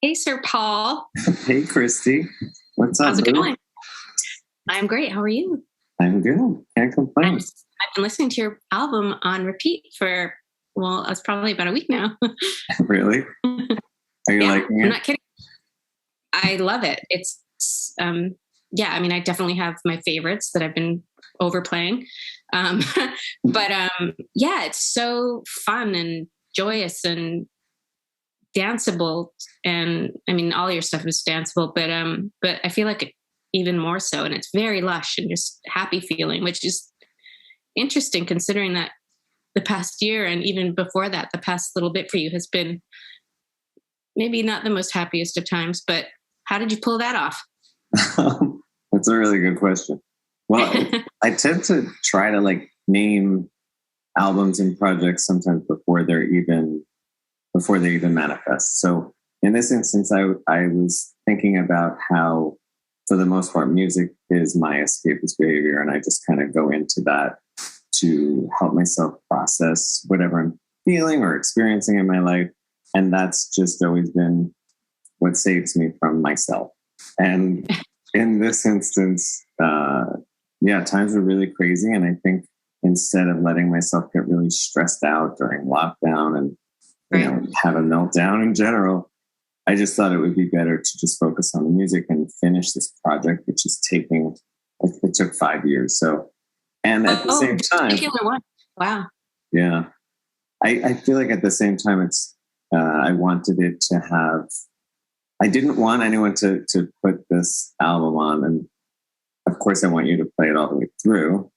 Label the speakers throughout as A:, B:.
A: Hey, Sir Paul.
B: Hey, Kristi. What's up,
A: How's it
B: boo?
A: going? I'm great. How are you?
B: I'm good. Can't complain.
A: I've been listening to your album on repeat for, well, it's probably about a week now.
B: Really? Are you
A: Yeah,
B: liking
A: I'm
B: it?
A: not kidding. I love it. Yeah, I mean, I definitely have my favorites that I've been overplaying. Um, but yeah, it's so fun and joyous and danceable. And I mean, all your stuff is danceable, but I feel like even more so. And it's very lush and just happy feeling, which is interesting considering that the past year and even before that, the past little bit for you has been maybe not the most happiest of times, but how did you pull that off?
B: That's a really good question. Well, I tend to try to name albums and projects sometimes before they even manifest. So in this instance, I was thinking about how, for the most part, music is my escapist behavior, and I just kind of go into that to help myself process whatever I'm feeling or experiencing in my life. And that's just always been what saves me from myself. And in this instance, times were really crazy. And I think instead of letting myself get really stressed out during lockdown and have a meltdown in general, I just thought it would be better to just focus on the music and finish this project, which is it took 5 years. So, and at the same time,
A: wow.
B: Yeah. I feel like at the same time, I wanted it to have, I didn't want anyone to put this album on. And of course I want you to play it all the way through,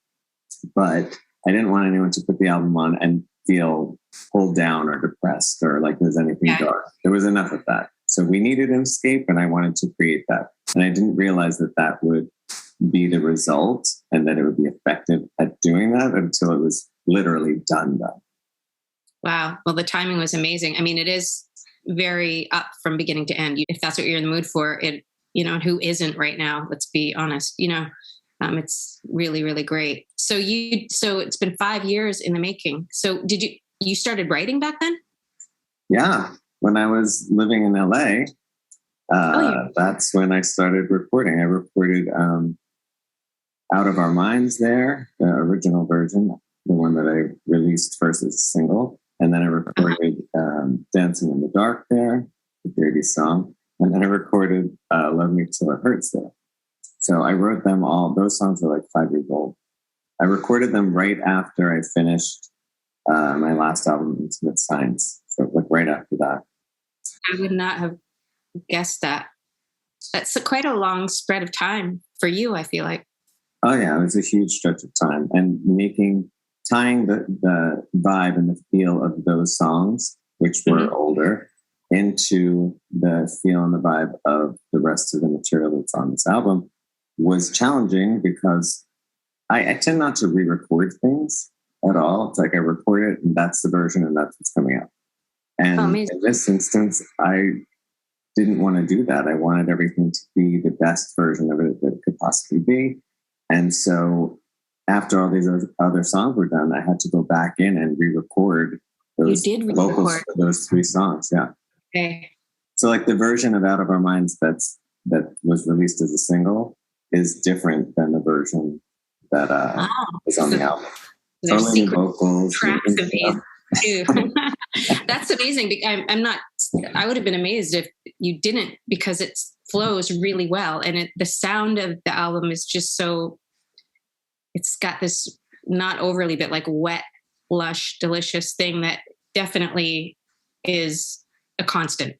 B: but I didn't want anyone to put the album on and feel pulled down or depressed or like there's anything dark. There was enough of that. So we needed an escape, and I wanted to create that. And I didn't realize that would be the result and that it would be effective at doing that until it was literally done.
A: Wow. Well, the timing was amazing. I mean, it is very up from beginning to end. If that's what you're in the mood for, and who isn't right now, let's be honest, it's really, really great. So it's been 5 years in the making. So you started writing back then?
B: Yeah. When I was living in LA, that's when I started recording. I recorded Out of Our Minds there, the original version, the one that I released first as a single. And then I recorded Dancing in the Dark there, the Dirty song. And then I recorded Love Me Till It Hurts there. So I wrote them all. Those songs are like 5 years old. I recorded them right after I finished my last album, Intimate Science. So right after that.
A: I would not have guessed that. That's quite a long spread of time for you, I feel like.
B: Oh yeah, it was a huge stretch of time. And tying the vibe and the feel of those songs, which were older, into the feel and the vibe of the rest of the material that's on this album was challenging because I tend not to re-record things at all. It's like I record it and that's the version and that's what's coming out. And in this instance, I didn't want to do that. I wanted everything to be the best version of it that it could possibly be. And so after all these other songs were done, I had to go back in and re-record those vocals for those 3 songs. Yeah.
A: Okay.
B: So like the version of Out of Our Minds that was released as a single is different than the version that is on the album.
A: There's
B: secret vocals,
A: tracks of these too. That's amazing. I would have been amazed if you didn't, because it flows really well. And the sound of the album is just so, it's got this not overly, but like wet, lush, delicious thing that definitely is a constant.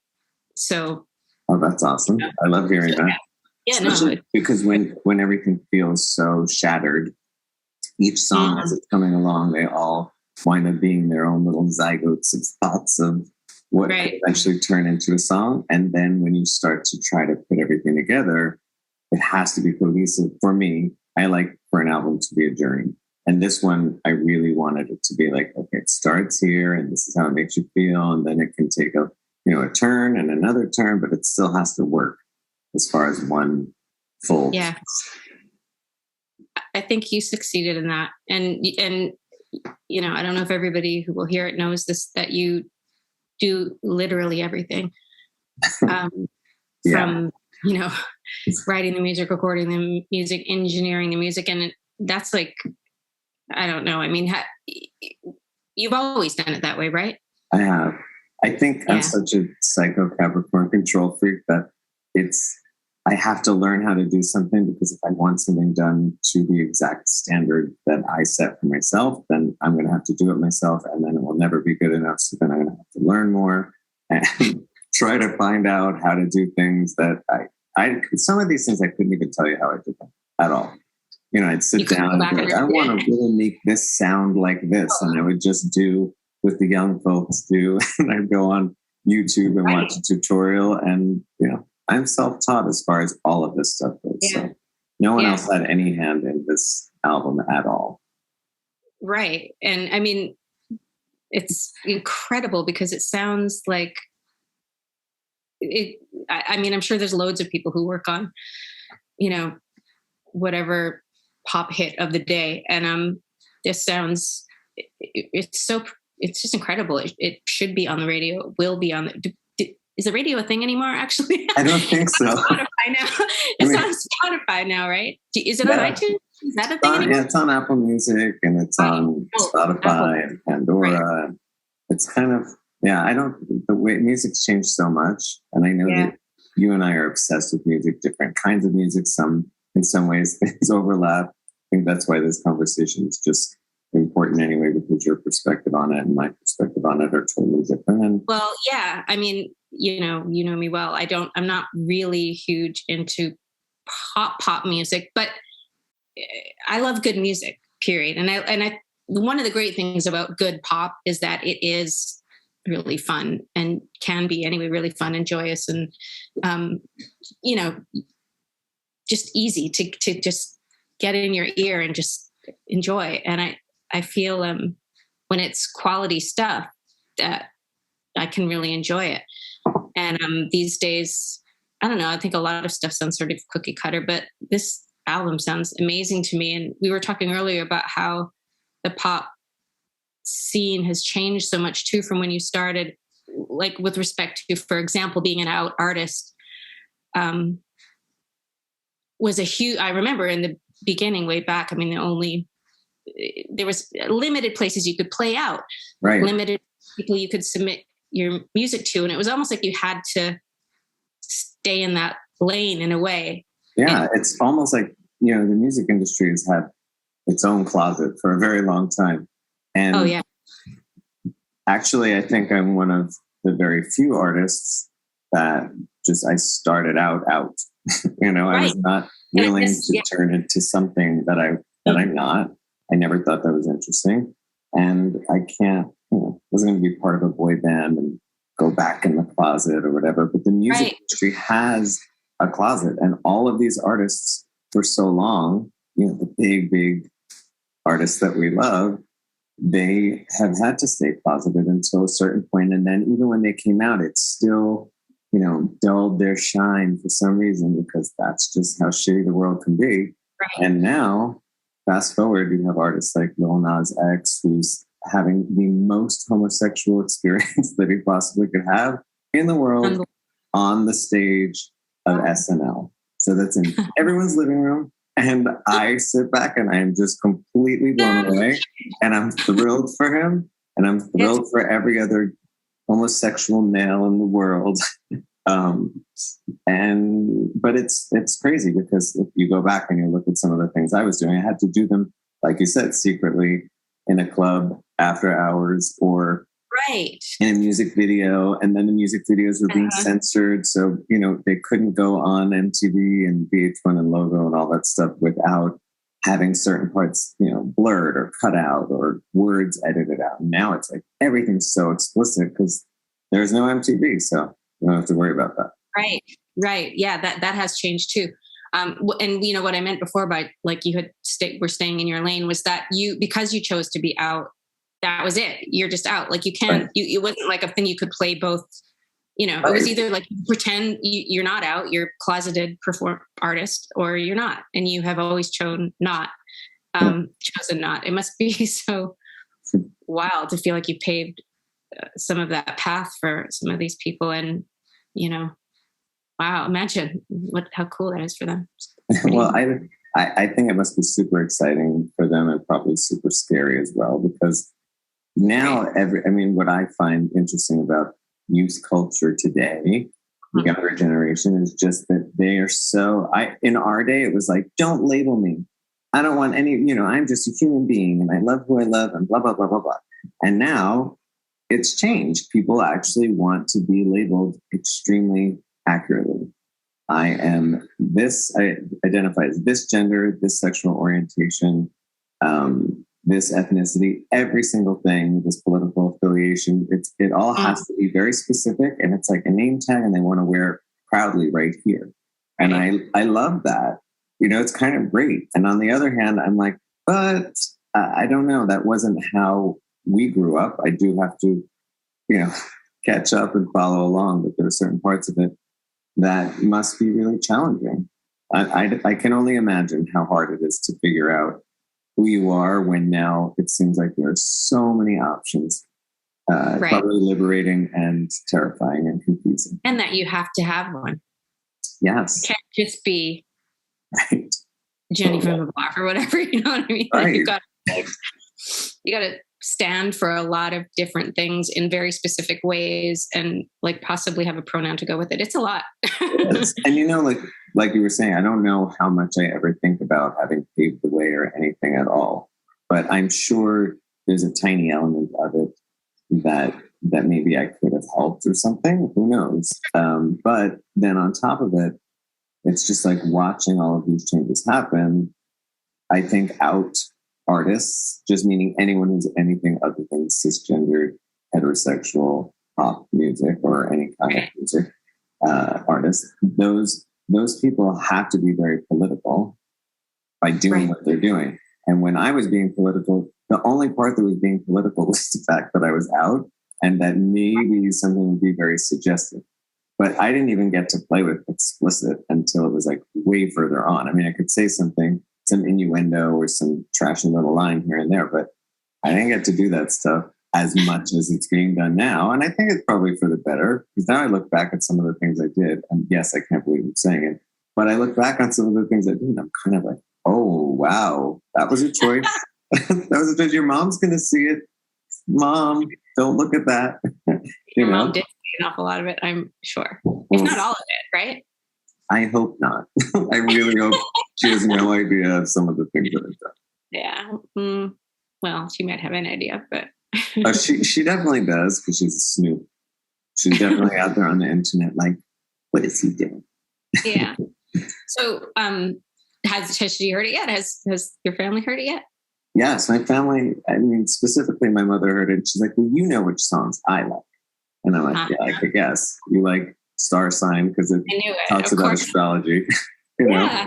A: So.
B: Oh, that's awesome. I love hearing that.
A: Yeah,
B: because when everything feels so shattered, each song as it's coming along, they all wind up being their own little zygotes of thoughts of what could eventually turn into a song. And then when you start to try to put everything together, it has to be cohesive. For me, I like for an album to be a journey. And this one, I really wanted it to be like, okay, it starts here and this is how it makes you feel. And then it can take a turn and another turn, but it still has to work as far as one full.
A: Yeah. I think you succeeded in that. And I don't know if everybody who will hear it knows this, that you do literally everything. um,
B: Yeah.
A: from, you know, writing the music, recording the music, engineering the music. And that's like, I don't know. I mean, you've always done it that way, right?
B: I have. I think I'm
A: Yeah.
B: such a psycho Capricorn control freak that I have to learn how to do something, because if I want something done to the exact standard that I set for myself, then I'm going to have to do it myself, and then it will never be good enough. So then I'm going to have to learn more and try to find out how to do things that some of these things I couldn't even tell you how I did them at all. You know, I'd sit down and be like, I want to really make this sound like this. And I would just do what the young folks do. And I'd go on YouTube and watch a tutorial. And, you know, I'm self-taught as far as all of this stuff goes. Yeah. So no one else had any hand in this album at all.
A: Right. And I mean, it's incredible because it sounds like it. I mean, I'm sure there's loads of people who work on, you know, whatever pop hit of the day. And this sounds, it's just incredible. It should be on the radio, will be on the, is the radio a thing anymore, actually?
B: I don't think so.
A: Spotify now. It's on Spotify now, right? Is it on iTunes? Is that a thing anymore?
B: Yeah, it's on Apple Music, and it's on Spotify and Pandora. Right. It's kind of, the way music's changed so much. And I know that you and I are obsessed with music, different kinds of music. In some ways, things overlap. I think that's why this conversation is just important anyway, because your perspective on it and my perspective on it are totally different. Well,
A: yeah. I mean, you know me well. I'm not really huge into pop music, but I love good music, period. And I one of the great things about good pop is that it is really fun, and can be anyway, really fun and joyous, and you know, just easy to just get in your ear and just enjoy. And I feel when it's quality stuff that I can really enjoy it. And these days, I don't know, I think a lot of stuff sounds sort of cookie cutter, but this album sounds amazing to me. And we were talking earlier about how the pop scene has changed so much too from when you started, like with respect to, for example, being an out artist. Was a huge, I remember in the beginning, way back, I mean, there was limited places you could play out,
B: right?
A: Limited people you could submit your music to. And it was almost like you had to stay in that lane in a way.
B: Yeah. It's almost like, you know, the music industry has had its own closet for a very long time. And actually, I think I'm one of the very few artists that I started out. You know, I was not willing to turn into something that I'm not. I never thought that was interesting. And I can't, wasn't going to be part of a boy band and go back in the closet or whatever. But the music industry has a closet, and all of these artists for so long, you know, the big artists that we love, they have had to stay closeted until a certain point. And then even when they came out, it's still, you know, dulled their shine for some reason, because that's just how shitty the world can be. Right. And now, fast forward, you have artists like Lil Nas X, who's having the most homosexual experience that he possibly could have in the world on the stage of SNL. So that's in everyone's living room. And I sit back and I am just completely blown away. And I'm thrilled for him. And I'm thrilled for every other homosexual male in the world. But it's crazy, because if you go back and you look at some of the things I was doing, I had to do them, like you said, secretly in a club after hours, or in a music video. And then the music videos were being censored. So, you know, they couldn't go on MTV and VH1 and Logo and all that stuff without having certain parts, you know, blurred or cut out or words edited out. Now it's like everything's so explicit because there's no MTV. So you don't have to worry about that.
A: Right. Yeah, that has changed too. And you know what I meant before by like you had were staying in your lane was that because you chose to be out, that was it. You're just out. Like you can't. It wasn't like a thing you could play both. You know, it was either like pretend you're not out, you're closeted artist, or you're not, and you have always chosen not. It must be so wild to feel like you paved some of that path for some of these people, and wow, imagine how cool that is for them.
B: Well, I think it must be super exciting for them and probably super scary as well, because now what I find interesting about youth culture today, the younger generation, is just that they are in our day, it was like, don't label me. I don't want any, I'm just a human being and I love who I love and blah, blah, blah, blah, blah. And now it's changed. People actually want to be labeled extremely accurately. I identify as this gender, this sexual orientation, this ethnicity, every single thing, this political affiliation. It all has to be very specific, and it's like a name tag, and they want to wear it proudly right here. And I love that. It's kind of great. And on the other hand, I'm like, but I don't know. That wasn't how we grew up. I do have to, catch up and follow along, but there are certain parts of it that must be really challenging. I can only imagine how hard it is to figure out who you are when now it seems like there are so many options. Probably liberating and terrifying and confusing.
A: And that you have to have one.
B: Yes.
A: You can't just be Jenny from the block or whatever, you know what I mean?
B: Right.
A: You got to stand for a lot of different things in very specific ways, and like possibly have a pronoun to go with it. It's a lot.
B: Yes. And like you were saying, I don't know how much I ever think about having paved the way or anything at all, but I'm sure there's a tiny element of it that maybe I could have helped or something. Who knows? But then on top of it, it's just like watching all of these changes happen. I think out artists, just meaning anyone who's anything other than cisgendered, heterosexual pop music or any kind of music artists, those people have to be very political by doing what they're doing. And when I was being political, the only part that was being political was the fact that I was out and that maybe something would be very suggestive. But I didn't even get to play with explicit until it was like way further on. I mean, I could say something, some innuendo or some trashy little line here and there, but I didn't get to do that stuff as much as it's being done now. And I think it's probably for the better, because now I look back at some of the things I did, and yes, I can't believe I'm saying it, but I look back on some of the things I did and I'm kind of like, oh, wow, that was a choice. That was a choice. Your mom's going to see it. Mom, don't look at that.
A: Your mom did see an awful lot of it, I'm sure. If not all of it, right?
B: I hope not. I really hope she has no idea of some of the things that I've done.
A: Yeah. Well, she might have an idea, but
B: she definitely does, because she's a snoop. She's definitely out there on the internet like, what is he doing?
A: Yeah. So has she heard it yet? Has your family heard it yet?
B: Yes, my family, specifically my mother heard it. She's like, well, you know which songs I like. And I'm like, yeah, I guess. You like Star Sign because it talks about astrology.
A: Yeah.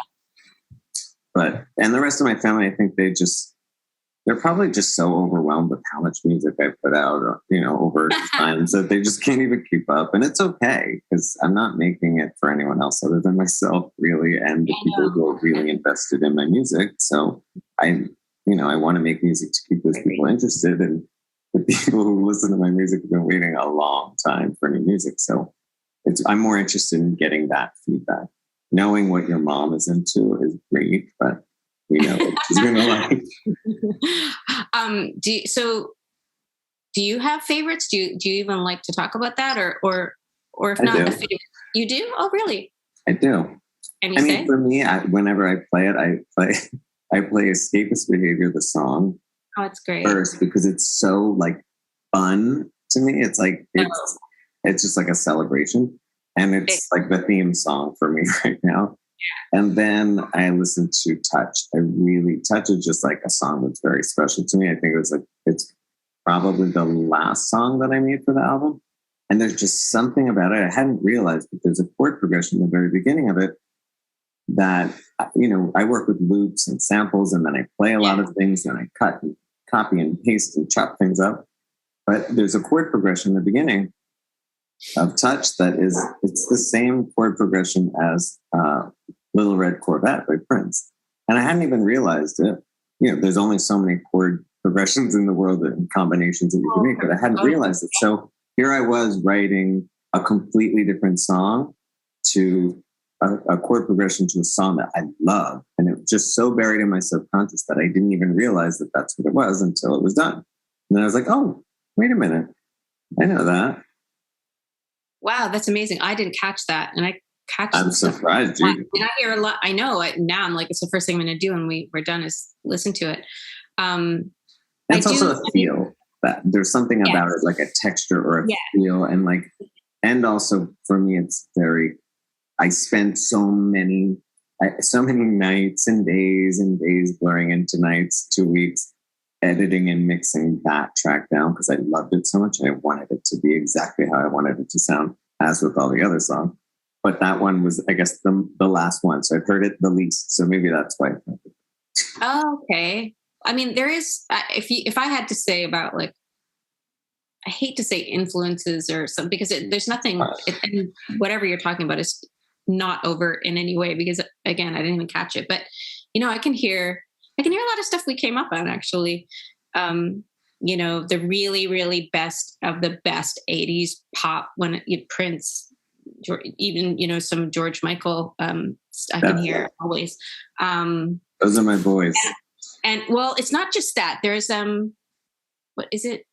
B: And the rest of my family, I think they're probably just so overwhelmed with how much music I put out, over time, so they just can't even keep up. And it's okay, because I'm not making it for anyone else other than myself, really, and the people who are really invested in my music. So I want to make music to keep those people interested, and the people who listen to my music have been waiting a long time for new music. So I'm more interested in getting that feedback. Knowing what your mom is into is great, but we know what she's going to like.
A: Do you have favorites? Do you even like to talk about that, or if not, a favorite? You do? Oh, really?
B: I do.
A: And
B: for me, whenever I play it, I play Escapist Behavior, the song.
A: Oh, it's great.
B: First, because it's so like fun to me. It's like it's just like a celebration, and it's like the theme song for me right now. And then I listened to Touch. Touch is just like a song that's very special to me. I think it's probably the last song that I made for the album. And there's just something about it. I hadn't realized that there's a chord progression at the very beginning of it that, I work with loops and samples, and then I play a lot of things, and I cut and copy and paste and chop things up. But there's a chord progression in the beginning of Touch it's the same chord progression as Little Red Corvette by Prince. And I hadn't even realized it. There's only so many chord progressions in the world and combinations that you can make, but I hadn't realized it. So here I was writing a completely different song to a chord progression to a song that I love. And it was just so buried in my subconscious that I didn't even realize that that's what it was until it was done. And then I was like, oh, wait a minute. I know that.
A: Wow, that's amazing. I didn't catch that. And
B: I'm surprised, dude.
A: And I hear a lot. I know it now. I'm like, it's the first thing I'm going to do when we're done is listen to it.
B: It's also a feel that there's something about it, like a texture or a feel. And also for me, it's I spent so many nights and days blurring into nights, 2 weeks, editing and mixing that track down because I loved it so much. And I wanted it to be exactly how I wanted it to sound, as with all the other songs. But that one was, I guess, the last one. So I've heard it the least. So maybe that's why.
A: Oh, okay. I mean, there is, if I had to say about like, I hate to say influences or something because there's nothing, and whatever you're talking about is not overt in any way because again, I didn't even catch it, but I can hear a lot of stuff we came up on actually. The really, really best of the best 80s pop when Prince, even, some George Michael, I can hear always.
B: Those are my boys.
A: And well, it's not just that. There's what is it?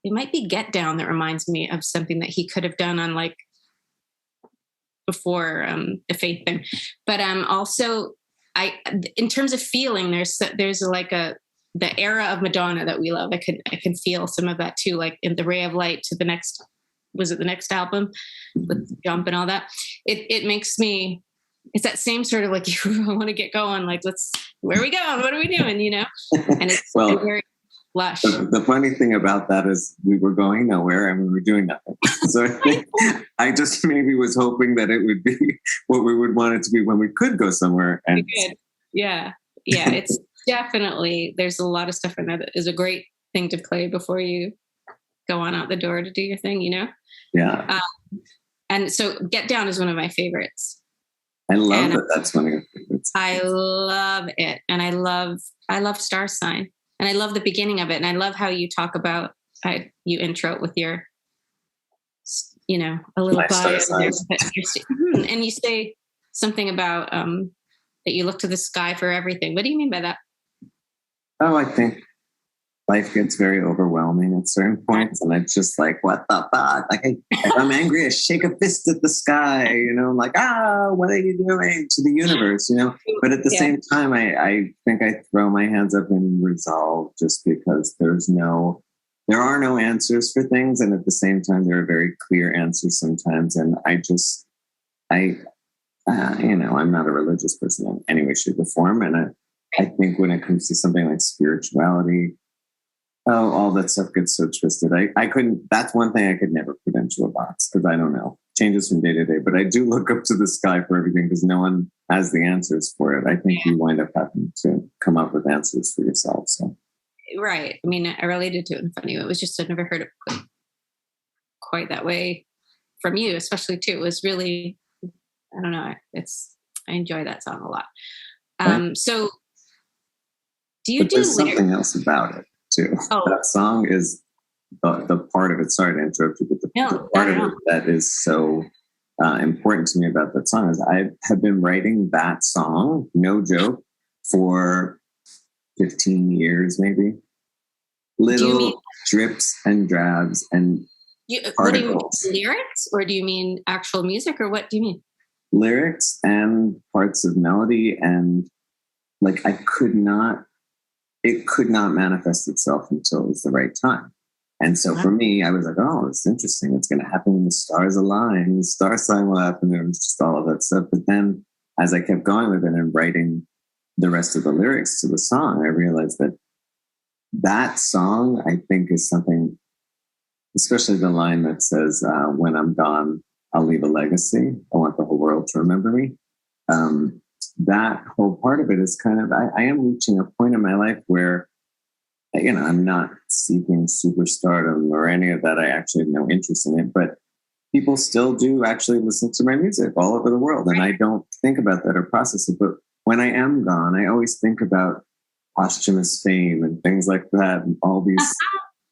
A: It might be Get Down that reminds me of something that he could have done on like before the Faith thing. But also in terms of feeling, there's like the era of Madonna that we love. I can feel some of that too, like in the Ray of Light to the next, was it the next album with Jump and all that? It makes me, it's that same sort of like, you want to get going, like, where are we going? What are we doing? And it's very lush.
B: The funny thing about that is we were going nowhere and we were doing nothing. So I just maybe was hoping that it would be what we would want it to be when we could go somewhere. And
A: yeah. It's definitely, there's a lot of stuff in there that is a great thing to play before you go on out the door to do your thing,
B: Yeah.
A: And so Get Down is one of my favorites.
B: I love that. That's one of your favorites.
A: I love it. And I love Star Sign. And I love the beginning of it. And I love how you talk about, you intro it with your, a little bio. And you say something about that you look to the sky for everything. What do you mean by that?
B: Oh, I think life gets very overwhelming at certain points. And it's just like, what the fuck? Like, if I'm angry, I shake a fist at the sky, I'm like, what are you doing to the universe, But at the same time, I think I throw my hands up in resolve just because there are no answers for things. And at the same time, there are very clear answers sometimes. And I'm not a religious person in any way, shape, or form. And I think when it comes to something like spirituality, all that stuff gets so twisted. That's one thing I could never put into a box because I don't know. Changes from day to day. But I do look up to the sky for everything because no one has the answers for it. I think you wind up having to come up with answers for yourself. So.
A: Right. I mean, I related to it in funny. It was just, I've never heard it quite that way from you, especially too. It was really, I don't know. I enjoy that song a lot. So do you
B: there's something else about it too.
A: Oh.
B: That song is the part of it. Sorry to interrupt you, but the part of it that is so important to me about that song is I have been writing that song, no joke, for 15 years, maybe. Little drips and drabs and particles.
A: What do you mean, lyrics, or do you mean actual music, or what do you mean?
B: Lyrics and parts of melody, and like it could not manifest itself until it was the right time. And so for me, I was like, oh, it's interesting. It's going to happen when the stars align. The star sign will happen. It was just all of that stuff. But then as I kept going with it and writing the rest of the lyrics to the song, I realized that song, I think, is something, especially the line that says, when I'm gone, I'll leave a legacy. I want the whole world to remember me. That whole part of it is kind of, I am reaching a point in my life where, I'm not seeking superstardom or any of that. I actually have no interest in it, but people still do actually listen to my music all over the world. And I don't think about that or process it. But when I am gone, I always think about posthumous fame and things like that. And all these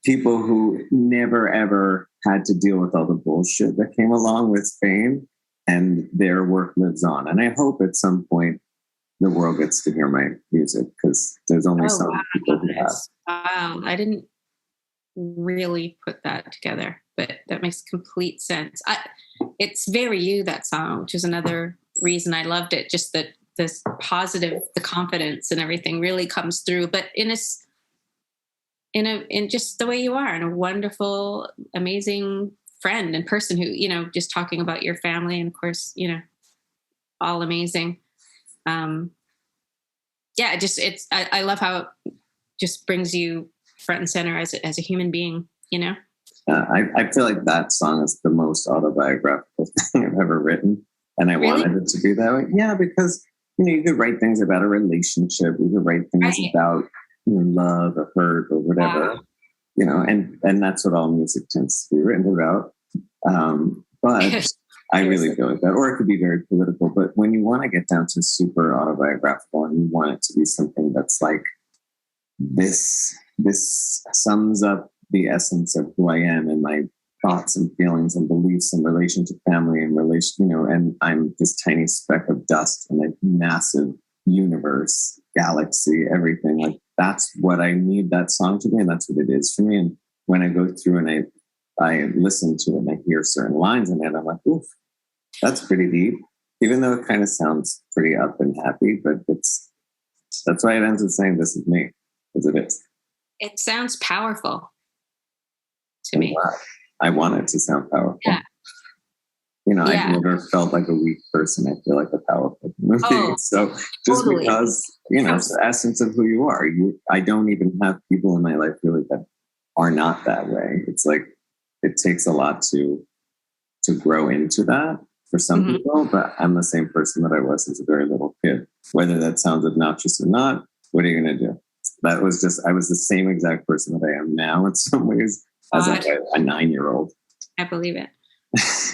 B: people who never, ever had to deal with all the bullshit that came along with fame, and their work lives on. And I hope at some point the world gets to hear my music, because there's only some people who have.
A: Wow, I didn't really put that together, but that makes complete sense. It's very you, that song, which is another reason I loved it. Just that this positive, the confidence and everything really comes through, but in just the way you are, and a wonderful, amazing friend and person who, just talking about your family, and of course, all amazing. Yeah, I love how it just brings you front and center as a human being,
B: I feel like that song is the most autobiographical thing I've ever written. And I
A: Really?
B: wanted it to be that way. Yeah, because, you could write things about a relationship. You could write things about love or hurt or whatever, and that's what all music tends to be written about. But I really feel like that. Or it could be very political. But when you want to get down to super autobiographical and you want it to be something that's like, this sums up the essence of who I am and my thoughts and feelings and beliefs in relation to family and and I'm this tiny speck of dust in a massive universe, galaxy, everything. Like, that's what I need that song to be, and that's what it is for me. And when I go through and I listen to it and I hear certain lines in it, I'm like, oof, that's pretty deep. Even though it kind of sounds pretty up and happy, but that's why it ends with saying, this is me, as it is.
A: It sounds powerful to me.
B: I want it to sound powerful.
A: Yeah.
B: I've never felt like a weak person. I feel like a powerful human being. So just totally. Because, it's the essence of who you are. I don't even have people in my life really that are not that way. It's like, it takes a lot to grow into that for some people, but I'm the same person that I was as a very little kid. Whether that sounds obnoxious or not, what are you going to do? I was the same exact person that I am now in some ways as like a 9-year-old.
A: I believe it.